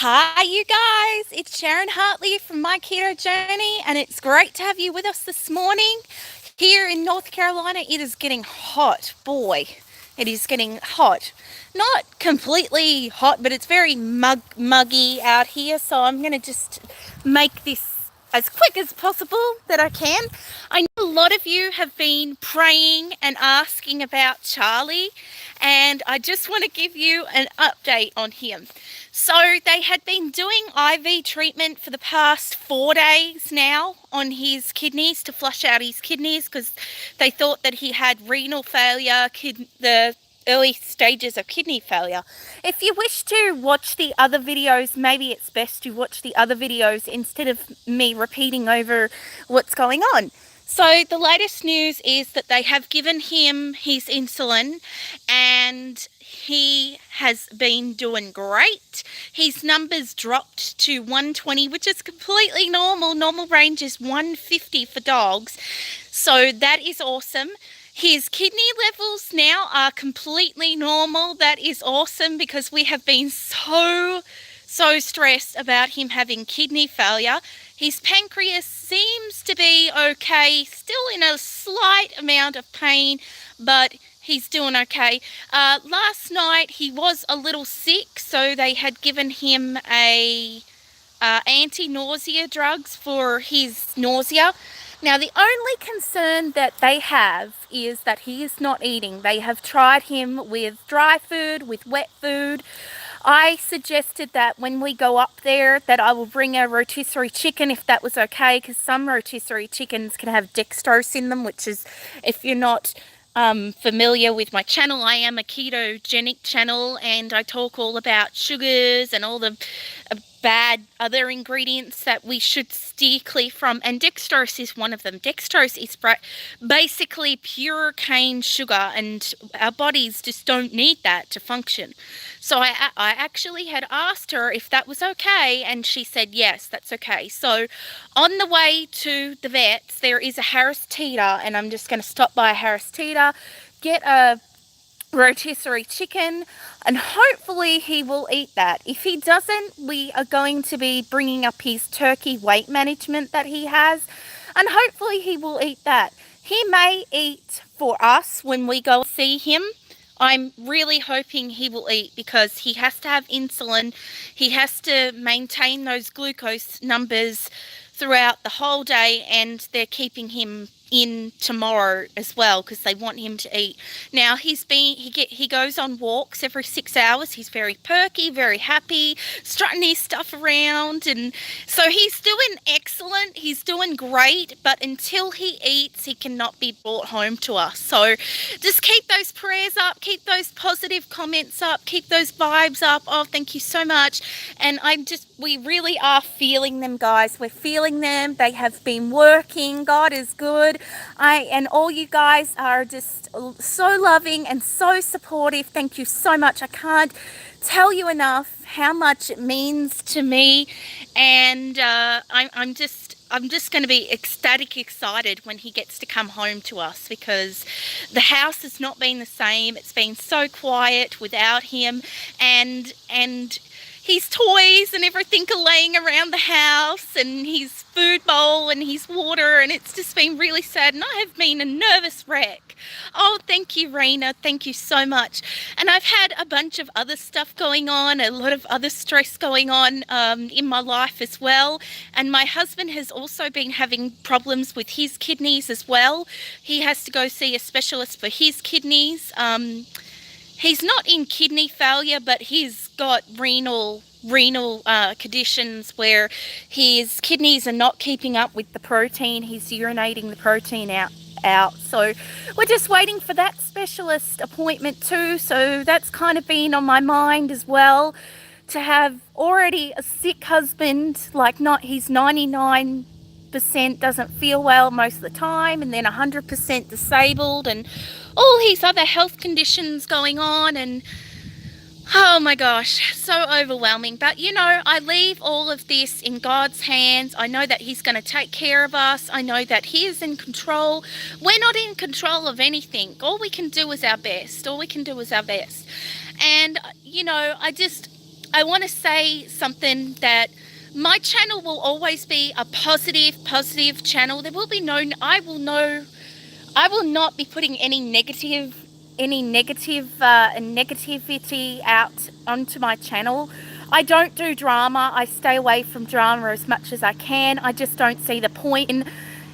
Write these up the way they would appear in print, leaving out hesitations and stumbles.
Hi, you guys. It's Sharon Hartley from My Keto Journey, and it's great to have you with us this morning. Here in North Carolina, it is getting hot. Boy, it is getting hot. Not completely hot, but it's very muggy out here, so I'm going to just make this as quick as possible that I can. I know a lot of you have been praying and asking about Charlie, and I just want to give you an update on him. So they had been doing IV treatment for the past 4 days now on his kidneys to flush out his kidneys because they thought that he had renal failure, the early stages of kidney failure. If you wish to watch the other videos, maybe it's best to watch the other videos instead of me repeating over what's going on. So the latest news is that they have given him his insulin and he has been doing great. His numbers dropped to 120, which is completely normal. Normal range is 150 for dogs. So that is awesome. His kidney levels now are completely normal. That is awesome because we have been so stressed about him having kidney failure. His pancreas seems to be okay, still in a slight amount of pain, but he's doing okay. Last night he was a little sick, so they had given him a anti-nausea drugs for his nausea. Now, the only concern that they have is that he is not eating. They have tried him with dry food, with wet food. I suggested that when we go up there that I will bring a rotisserie chicken if that was okay, because some rotisserie chickens can have dextrose in them, which is, if you're not familiar with my channel, I am a ketogenic channel and I talk all about sugars and all the bad other ingredients that we should steer clear from, and dextrose is one of them. Dextrose is basically pure cane sugar, and our bodies just don't need that to function. So I actually had asked her if that was okay, and she said yes, that's okay. So on the way to the vets, there is a Harris Teeter, and I'm just going to stop by a Harris Teeter, get a rotisserie chicken, and hopefully he will eat that. If he doesn't, we are going to be bringing up his turkey weight management that he has, and hopefully he will eat that. He may eat for us when we go see him. I'm really hoping he will eat because he has to have insulin. He has to maintain those glucose numbers throughout the whole day, and they're keeping him in tomorrow as well because they want him to eat. Now he goes on walks every 6 hours. He's very perky, very happy, strutting his stuff around, and so he's doing excellent. He's doing great, but until he eats, he cannot be brought home to us. So just keep those prayers up, keep those positive comments up, keep those vibes up. Oh, thank you so much. And we really are feeling them, guys. We're feeling them. They have been working. God is good. And all you guys are just so loving and so supportive. Thank you so much. I can't tell you enough how much it means to me. And I'm just going to be ecstatic excited when he gets to come home to us, because the house has not been the same. It's been so quiet without him, and his toys and everything are laying around the house, and his food bowl and his water, and it's just been really sad, and I have been a nervous wreck. Oh, thank you, Raina. Thank you so much. And I've had a bunch of other stuff going on, a lot of other stress going on in my life as well. And my husband has also been having problems with his kidneys as well. He has to go see a specialist for his kidneys. He's not in kidney failure, but he's got renal conditions where his kidneys are not keeping up with the protein. He's urinating the protein out. So we're just waiting for that specialist appointment too. So that's kind of been on my mind as well, to have already a sick husband, he's 99% doesn't feel well most of the time, and then 100% disabled, and all his other health conditions going on, and oh my gosh, so overwhelming. But I leave all of this in God's hands. I know that he's going to take care of us. I know that he is in control. We're not in control of anything. All we can do is our best. And I want to say something that my channel will always be a positive channel. There will be no, I will not be putting any negativity out onto my channel. I don't do drama. I stay away from drama as much as I can. I just don't see the point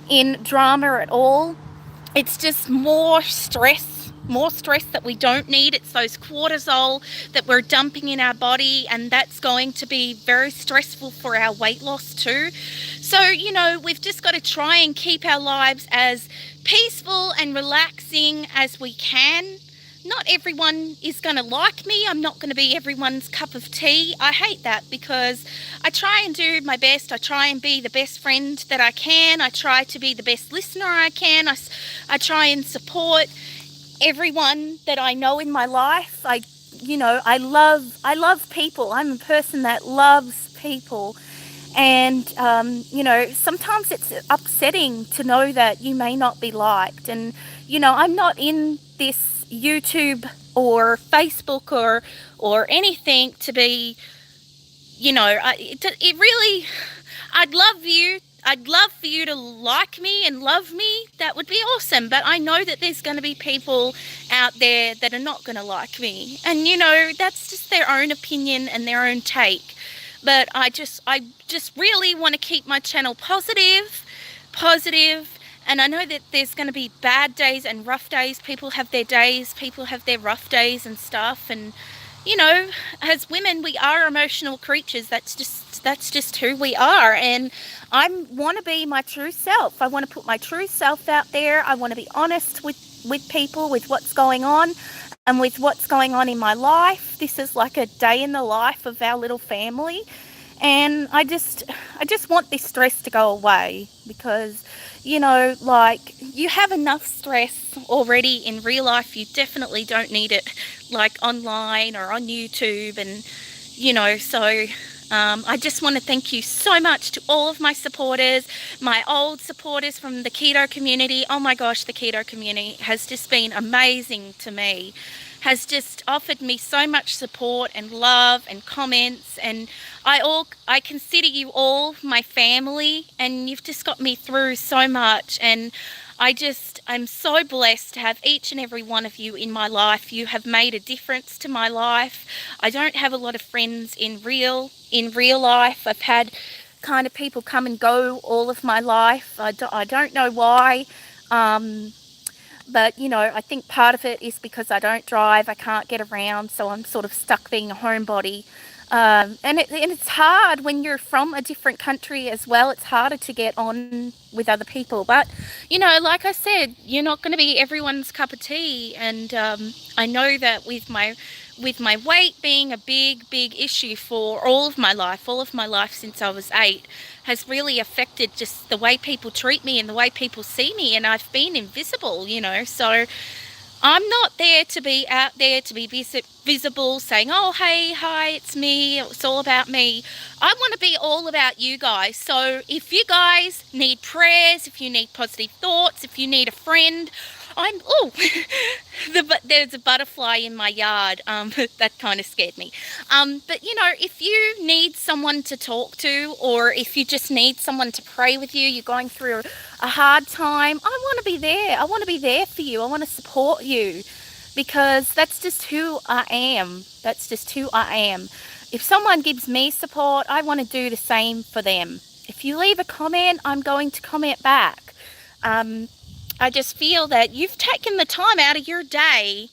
in drama at all. It's just more stress that we don't need. It's those cortisol that we're dumping in our body, and that's going to be very stressful for our weight loss too. So, you know, we've just got to try and keep our lives as peaceful and relaxing as we can. Not everyone is going to like me. I'm not going to be everyone's cup of tea. I hate that, because I try and do my best. I try and be the best friend that I can. I try to be the best listener I can. I try and support everyone that I know in my life. I love people. I'm a person that loves people. And, you know, sometimes it's upsetting to know that you may not be liked. And, you know, I'm not in this YouTube or Facebook or anything to be, you know, it really, I'd love for you to like me and love me. That would be awesome. But I know that there's going to be people out there that are not going to like me. And, you know, that's just their own opinion and their own take. But I just really want to keep my channel positive. And I know that there's going to be bad days and rough days. People have their days, people have their rough days and stuff. And, you know, as women, we are emotional creatures. That's just who we are. And I want to be my true self. I want to put my true self out there. I want to be honest with people, with what's going on and with what's going on in my life. This is like a day in the life of our little family. And I just want this stress to go away, because, you know, like, you have enough stress already in real life. You definitely don't need it, like, online or on YouTube. And, you know, so I just want to thank you so much to all of my supporters, my old supporters from the keto community. Oh my gosh, the keto community has just been amazing to me, has just offered me so much support and love and comments. And I consider you all my family, and you've just got me through so much. And I'm so blessed to have each and every one of you in my life. You have made a difference to my life. I don't have a lot of friends in real life. I've had kind of people come and go all of my life. I don't know why. But, you know, I think part of it is because I don't drive. I can't get around, so I'm sort of stuck being a homebody. And it's hard when you're from a different country as well. It's harder to get on with other people. But, you know, like I said, you're not going to be everyone's cup of tea. And I know that with my weight being a big issue for all of my life since I was 8, has really affected just the way people treat me and the way people see me. And I've been invisible, you know. So I'm not there to be out there to be visible, saying, oh, hey, hi, it's me, it's all about me. I want to be all about you guys. So if you guys need prayers, if you need positive thoughts, if you need a friend, there's a butterfly in my yard. That kind of scared me. But, you know, if you need someone to talk to, or if you just need someone to pray with you, you're going through a hard time, I want to be there. I want to be there for you. I want to support you, because that's just who I am. If someone gives me support, I want to do the same for them. If you leave a comment, I'm going to comment back. I just feel that you've taken the time out of your day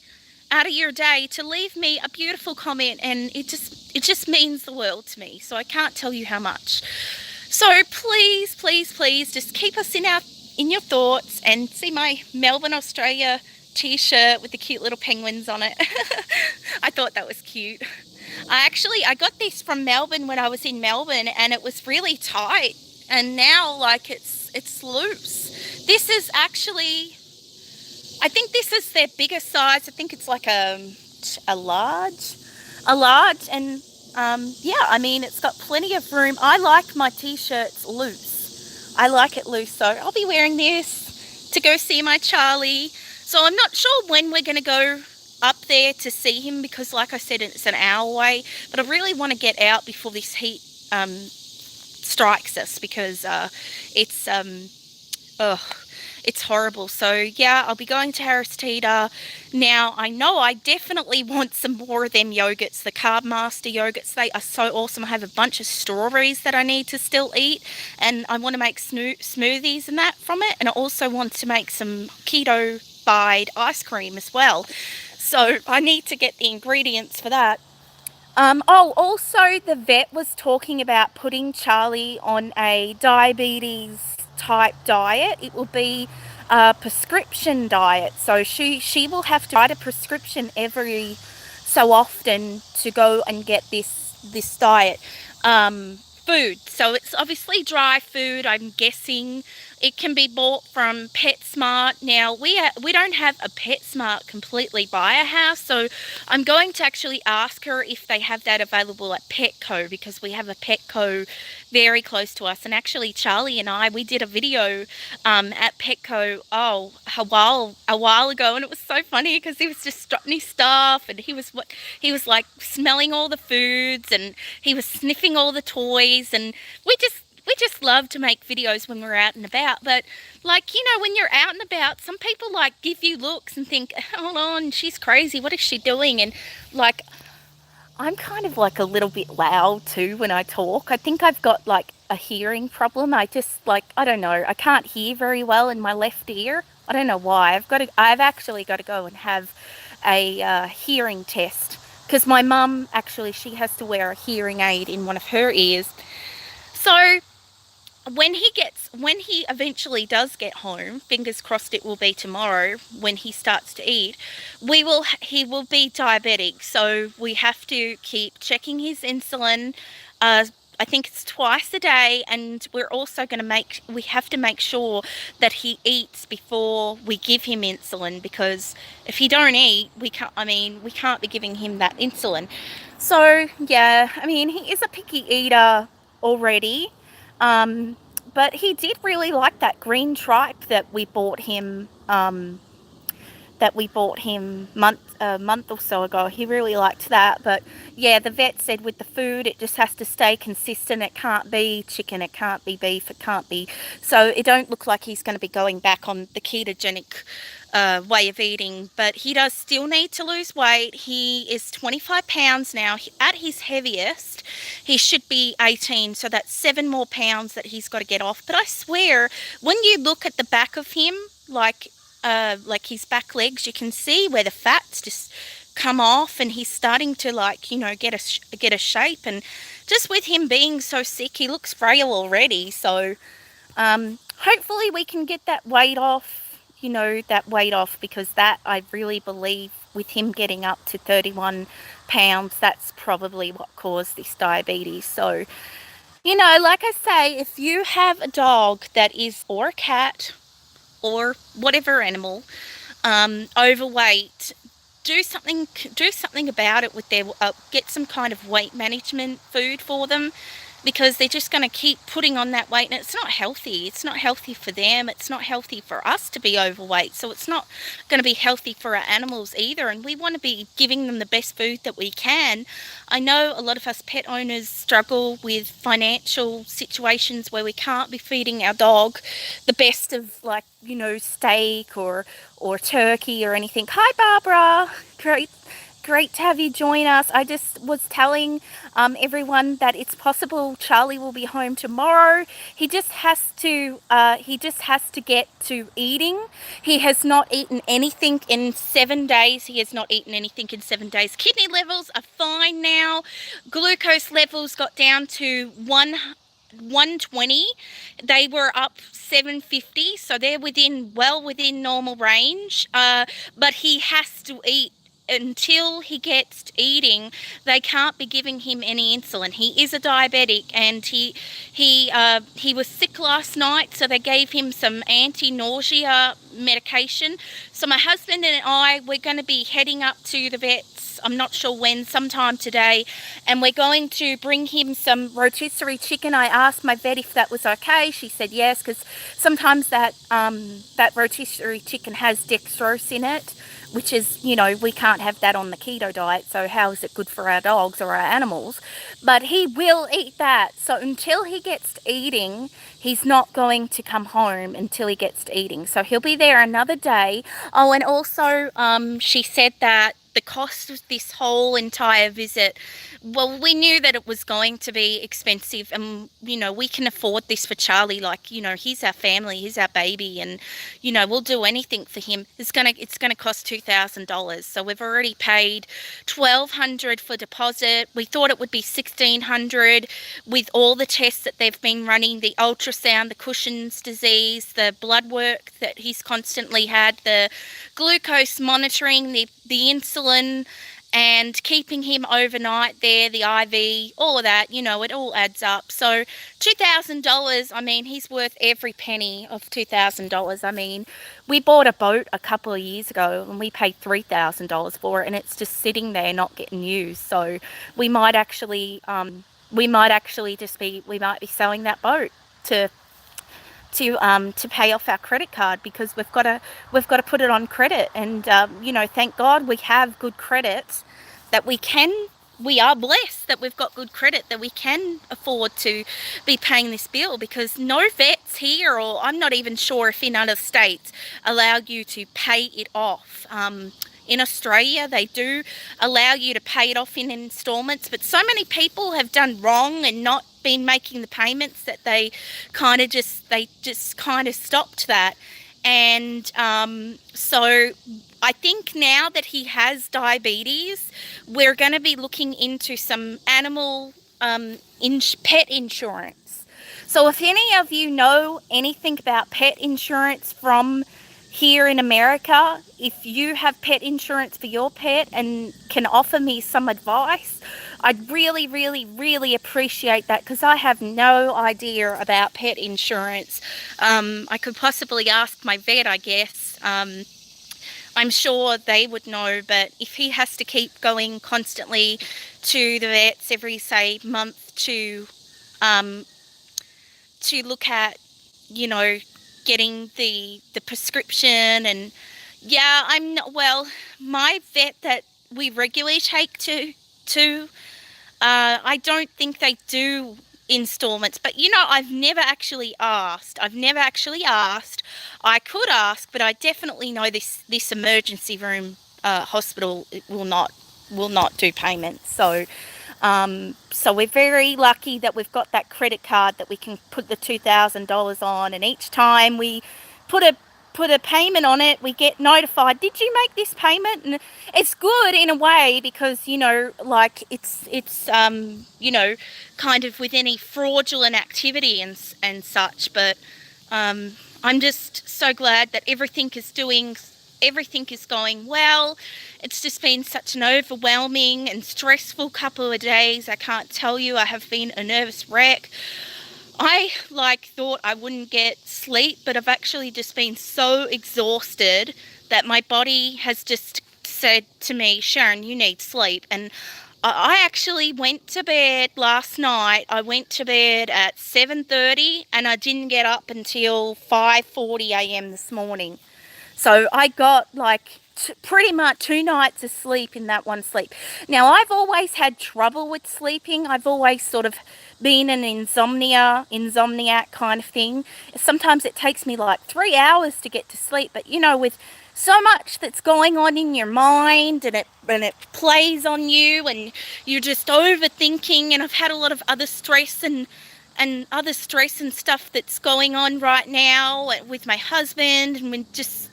to leave me a beautiful comment, and it just means the world to me. So I can't tell you how much. So please just keep us in your thoughts, and see my Melbourne, Australia t-shirt with the cute little penguins on it. I thought that was cute. I got this from Melbourne when I was in Melbourne, and it was really tight, and now, like, it's loose. This is actually, I think this is their biggest size. I think it's like a large, and yeah, I mean, it's got plenty of room. I like my t-shirts loose. I like it loose, so I'll be wearing this to go see my Charlie. So I'm not sure when we're going to go up there to see him because, like I said, it's an hour away. But I really want to get out before this heat strikes us because it's ugh, it's horrible. So yeah, I'll be going to Harris Teeter. Now I know I definitely want some more of them yogurts, the Carb Master yogurts. They are so awesome. I have a bunch of strawberries that I need to still eat, and I want to make smoothies and that from it. And I also want to make some keto-fied ice cream as well. So I need to get the ingredients for that. Also the vet was talking about putting Charlie on a diabetes type diet. It will be a prescription diet, so she will have to write a prescription every so often to go and get this diet food. So it's obviously dry food. I'm guessing it can be bought from PetSmart. Now we don't have a PetSmart completely by our house, so I'm going to actually ask her if they have that available at Petco, because we have a Petco very close to us. And actually Charlie and we did a video at Petco a while ago, and it was so funny because he was just strutting his stuff, and he was like smelling all the foods, and he was sniffing all the toys, and we just love to make videos when we're out and about. But like, you know, when you're out and about, some people like give you looks and think, hold on, she's crazy, what is she doing? And like, I'm kind of like a little bit loud too when I talk. I think I've got like a hearing problem. I just like, I don't know, I can't hear very well in my left ear. I don't know why. I've actually got to go and have a hearing test, because my mum actually, she has to wear a hearing aid in one of her ears. So when he eventually does get home, fingers crossed it will be tomorrow when he starts to eat, he will be diabetic. So we have to keep checking his insulin. I think it's twice a day, and we're also going to we have to make sure that he eats before we give him insulin, because if he don't eat, we can't be giving him that insulin. So yeah, I mean, he is a picky eater already. But he did really like that green tripe that we bought him a month or so ago. He really liked that. But yeah, the vet said with the food, it just has to stay consistent. It can't be chicken, it can't be beef, it can't be. So it don't look like he's going to be going back on the ketogenic way of eating, but he does still need to lose weight. He is 25 pounds now. At his heaviest, he should be 18, so that's 7 more pounds that he's got to get off. But I swear, when you look at the back of him, like his back legs, you can see where the fat's just come off, and he's starting to, like, you know, get a shape. And just with him being so sick, he looks frail already. So hopefully we can get that weight off. Because that, I really believe, with him getting up to 31 pounds, that's probably what caused this diabetes. So, you know, like I say, if you have a dog that is, or a cat, or whatever animal, overweight, do something about it with their, get some kind of weight management food for them, because they're just going to keep putting on that weight, and it's not healthy. It's not healthy for them. It's not healthy for us to be overweight. So it's not going to be healthy for our animals either. And we want to be giving them the best food that we can. I know a lot of us pet owners struggle with financial situations where we can't be feeding our dog the best of, like, you know, steak or turkey or anything. Hi, Barbara. Great to have you join us. I just was telling everyone that it's possible Charlie will be home tomorrow. He just has to get to eating. He has not eaten anything in 7 days. Kidney levels are fine now. Glucose levels got down to 120. They were up 750, so they're well within normal range. But he has to eat. Until he gets eating, they can't be giving him any insulin. He is a diabetic, and he was sick last night, so they gave him some anti-nausea medication. So my husband and I, we're going to be heading up to the vets, I'm not sure when, sometime today, and we're going to bring him some rotisserie chicken. I asked my vet if that was okay. She said yes, because sometimes that rotisserie chicken has dextrose in it, which is, we can't have that on the keto diet, so how is it good for our dogs or our animals? But he will eat that. So until he gets to eating, he's not going to come home until he gets to eating. So he'll be there another day. Oh, and also she said that the cost of this whole entire visit, well, we knew that it was going to be expensive, and we can afford this for Charlie. Like, he's our family, he's our baby, and we'll do anything for him. It's gonna cost $2,000. So we've already paid $1,200 for deposit. We thought it would be $1,600 with all the tests that they've been running, the ultrasound, the Cushing's disease, the blood work that he's constantly had, the glucose monitoring, the insulin, and keeping him overnight there, the IV, all of that, it all adds up. So $2,000, I mean, he's worth every penny of $2,000. I mean, we bought a boat a couple of years ago and we paid $3,000 for it, and it's just sitting there not getting used. So we might actually we might be selling that boat to pay off our credit card, because we've got to put it on credit. And thank God we have good credit, that we are blessed that we've got good credit, that we can afford to be paying this bill, because no vets here, or I'm not even sure if in other states, allow you to pay it off. In Australia, they do allow you to pay it off in installments, but so many people have done wrong and not been making the payments that they just kind of stopped that. And so I think now that he has diabetes, we're going to be looking into some animal pet insurance. So if any of you know anything about pet insurance from here in America, if you have pet insurance for your pet and can offer me some advice, I'd really, really, really appreciate that, because I have no idea about pet insurance. I could possibly ask my vet, I guess. I'm sure they would know, but if he has to keep going constantly to the vets every, say, month to look at, getting the prescription, and I'm not, well, my vet that we regularly take to I don't think they do installments, but I've never actually asked. I could ask, but I definitely know this emergency room hospital will not do payments. So we're very lucky that we've got that credit card that we can put the $2,000 on, and each time we put a payment on it, we get notified, did you make this payment? And it's good in a way, because like it's kind of with any fraudulent activity and such. But I'm just so glad that everything is going well. It's just been such an overwhelming and stressful couple of days. I can't tell you, I have been a nervous wreck. I thought I wouldn't get sleep, but I've actually just been so exhausted that my body has just said to me, Sharon, you need sleep. And I actually went to bed last night. I went to bed at 7:30 and I didn't get up until 5:40 a.m. this morning. So I got pretty much 2 nights of sleep in that one sleep. Now, I've always had trouble with sleeping. I've always sort of been an insomniac kind of thing. Sometimes it takes me 3 hours to get to sleep. But, with so much that's going on in your mind, and it plays on you, and you're just overthinking, and I've had a lot of other stress and stuff that's going on right now with my husband, and with just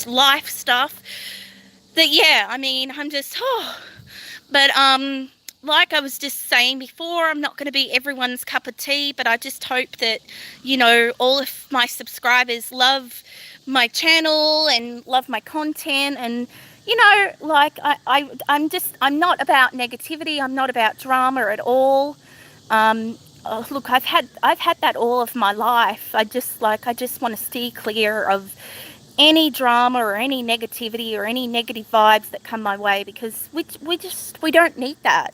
life stuff, that I'm just but like I was just saying before, I'm not going to be everyone's cup of tea, but I just hope that all of my subscribers love my channel and love my content. And I'm not about negativity, I'm not about drama at all. Look, I've had that all of my life. I just want to steer clear of any drama or any negativity or any negative vibes that come my way, because we don't need that.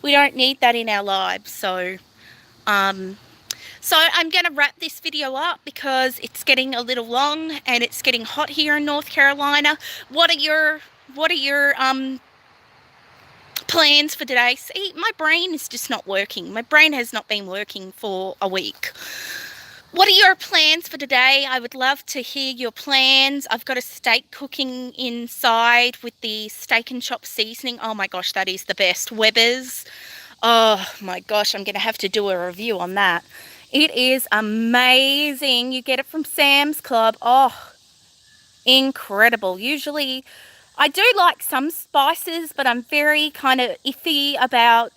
We don't need that in our lives. So So I'm going to wrap this video up because it's getting a little long and it's getting hot here in North Carolina. What are your plans for today? See, my brain is just not working. My brain has not been working for a week. What are your plans for today? I would love to hear your plans. I've got a steak cooking inside with the Steak and Shop seasoning. Oh my gosh, that is the best. Weber's. Oh my gosh, I'm going to have to do a review on that. It is amazing. You get it from Sam's Club. Oh, incredible. Usually I do like some spices, but I'm very kind of iffy about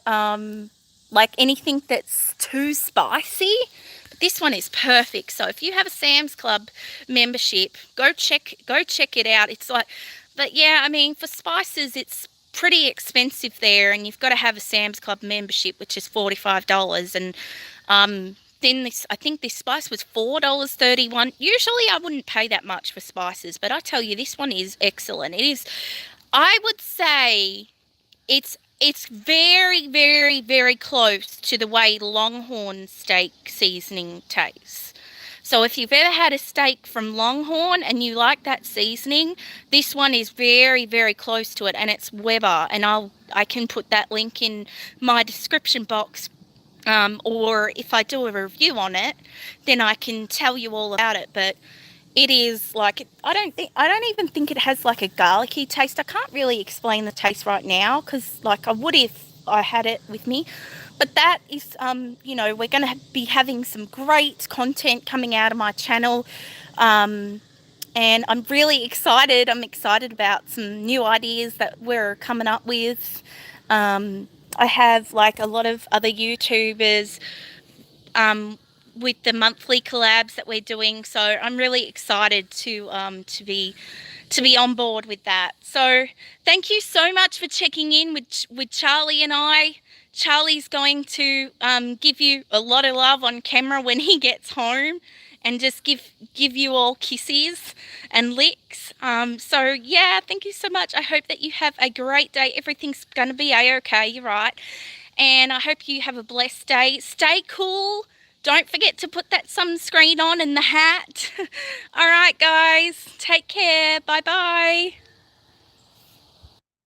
like anything that's too spicy. But this one is perfect. So if you have a Sam's Club membership, go check it out. It's like, but yeah, I mean, for spices, it's pretty expensive there, and you've got to have a Sam's Club membership, which is $45. And then this, I think this spice was $4.31. Usually I wouldn't pay that much for spices, but I tell you, this one is excellent. It is, I would say it's very, very, very close to the way Longhorn steak seasoning tastes. So if you've ever had a steak from Longhorn and you like that seasoning, this one is very, very close to it, and it's Weber. And I can put that link in my description box, or if I do a review on it, then I can tell you all about it. But it is like, I don't even think it has like a garlicky taste. I can't really explain the taste right now because like I would if I had it with me. But that is, you know, we're going to be having some great content coming out of my channel. And I'm really excited. I'm excited about some new ideas that we're coming up with. I have like a lot of other YouTubers with the monthly collabs that we're doing, so I'm really excited to be on board with that. So thank you so much for checking in with Charlie and I. Charlie's going to give you a lot of love on camera when he gets home, and just give you all kisses and licks. So yeah, thank you so much. I hope that you have a great day. Everything's going to be a-okay, you're right. And I hope you have a blessed day. Stay cool. Don't forget to put that sunscreen on and the hat. All right, guys. Take care. Bye-bye.